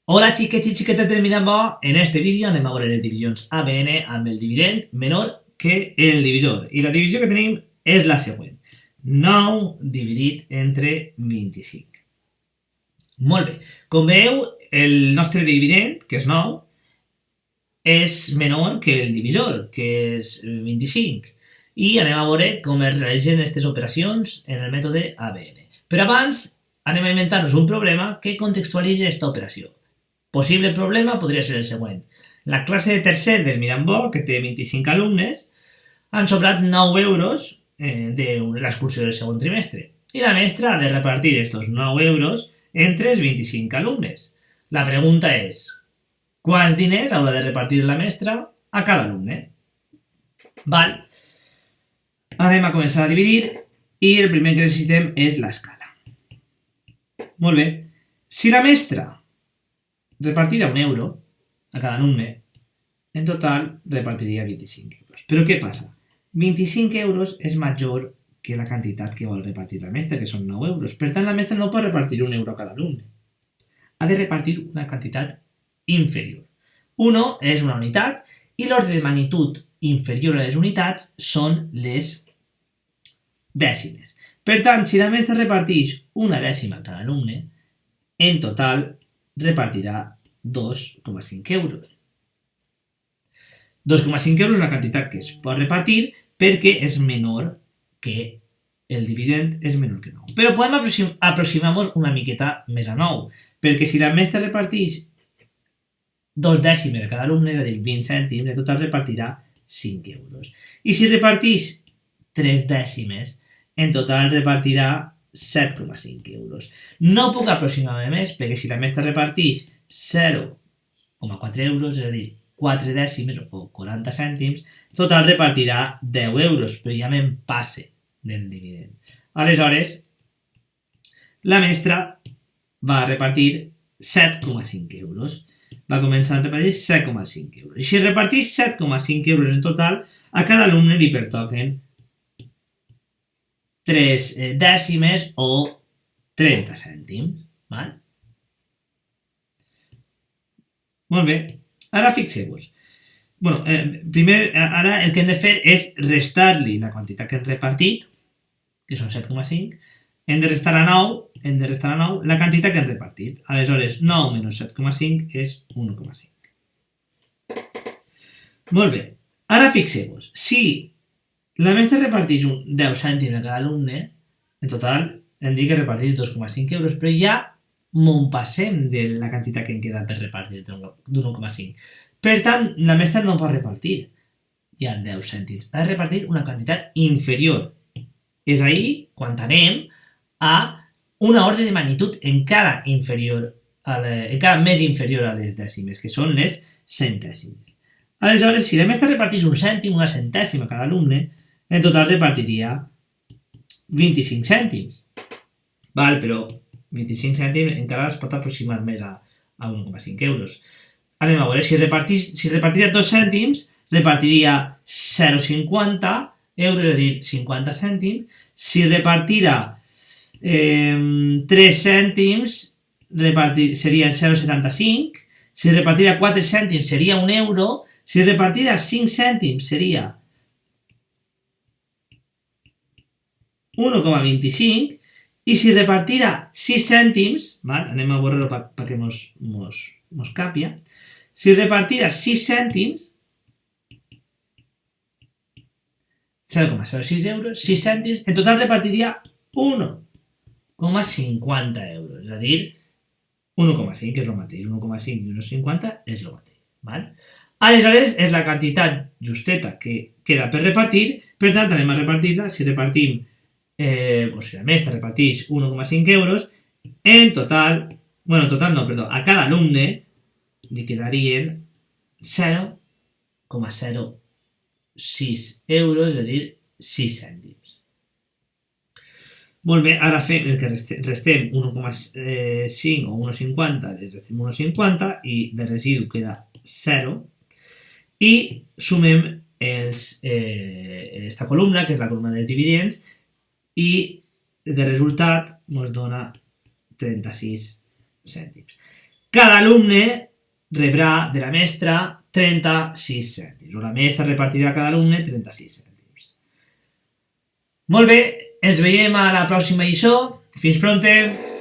Hola xiquets i xiquetes del Mirambó, en este vídeo anem a veure les divisions ABN amb el dividend menor que el divisor. I la divisió que tenim és la següent. 9 dividit entre 25. Molt bé. Com veieu, el nostre dividend, que és 9, és menor que el divisor, que és 25. I anem a veure com es realitzen aquestes operacions en el mètode ABN. Però abans anem a inventar-nos un problema que contextualitzi aquesta operació. Possible problema podria ser el següent. La classe de tercer del Mirambó, que té 25 alumnes, han sobrat 9 euros de l'excursió del segon trimestre. I la mestra ha de repartir aquests 9 euros entre els 25 alumnes. La pregunta és, quants diners haurà de repartir la mestra a cada alumne? Val. Anem a començar a dividir i el primer que necessitem és l'escala. Molt bé. Si la mestra repartirà 1 euro a cada alumne, en total repartiria 25 euros. Però què passa? 25 euros és major que la quantitat que vol repartir la mestra, que són 9 euros. Per tant, la mestra no pot repartir 1 euro a cada alumne. Ha de repartir una quantitat inferior. 1 és una unitat i l'ordre de magnitud inferior a les unitats són les dècimes. Per tant, si la mestra reparteix una dècima a cada alumne, en total repartirà 2,5 euros. 2,5 euros és una quantitat que es pot repartir perquè és menor que el dividend és menor que 9. Però podem aproximar-nos una miqueta més a 9, perquè si la mestra reparteix 2 dècimes a cada alumne, és a dir, 20 cèntims, en total repartirà 5 euros. I si reparteix 3 dècimes, en total repartirà 7,5 euros. No puc aproximar-me més, perquè si la mestra reparteix 0,4 euros, és a dir, 4 dècimes o 40 cèntims, total repartirà 10 euros, però ja me'n passe del dividend. Aleshores, la mestra va repartir 7,5 euros. Va començar a repartir 7,5 euros. I si reparteix 7,5 euros en total, a cada alumne li pertoquen 3 dècimes o 30 cèntims. Val? Molt bé. Ara fixeu-vos. Primer, ara el que hem de fer és restar-li la quantitat que hem repartit, que són 7,5, hem de restar a 9 la quantitat que hem repartit. Aleshores, 9 menys 7,5 és 1,5. Molt bé. Ara fixeu-vos. Si la mestra reparteix 10 cèntims a cada alumne, en total hem dit que reparteix 2,5 euros, però ja m'ho passem de la quantitat que em queda per repartir d'1,5. Per tant, la mestra no pot repartir ja 10 cèntims. Ha de repartir una quantitat inferior. És ahir quan anem a una ordre de magnitud encara més inferior a les dècimes, que són les centèsimes. Aleshores, si la mestra reparteix un cèntim, una centèsima a cada alumne, en total repartiria 25 cèntims. Val, però 25 cèntims encara es pot aproximar més a 1,5 euros. Anem a veure, si repartiria 2 cèntims, repartiria 0,50 euros, és a dir, 50 cèntims. Si repartira 3 cèntims, seria 0,75. Si repartira 4 cèntims, seria 1 euro. Si repartira 5 cèntims, seria 1,25. I si repartira 6 cèntims, anem a veure-ho perquè mos càpia, si repartira 6 cèntims, 0,06 euros, 6 cèntims, en total repartiria 1,50 euros, és a dir, 1,5, que és el mateix, 1,5 i 1,50 és el mateix. Aleshores, és la quantitat justeta que queda per repartir, per tant, anem a repartir-la, si repartim si la mestra reparteix 1,5 euros, a cada alumne li quedarien 0,06 euros, és a dir, 6 cèntims. Molt bé, ara fem el que restem 1,5 o 1,50, restem 1,50 i de residu queda 0 i sumem aquesta columna, que és la columna dels dividends, i de resultat ens dona 36 cèntims. cada alumne rebrà de la mestra 36 cèntims, o la mestra repartirà a cada alumne 36 cèntims. Molt bé, ens veiem a la pròxima lliçó. Fins pronte!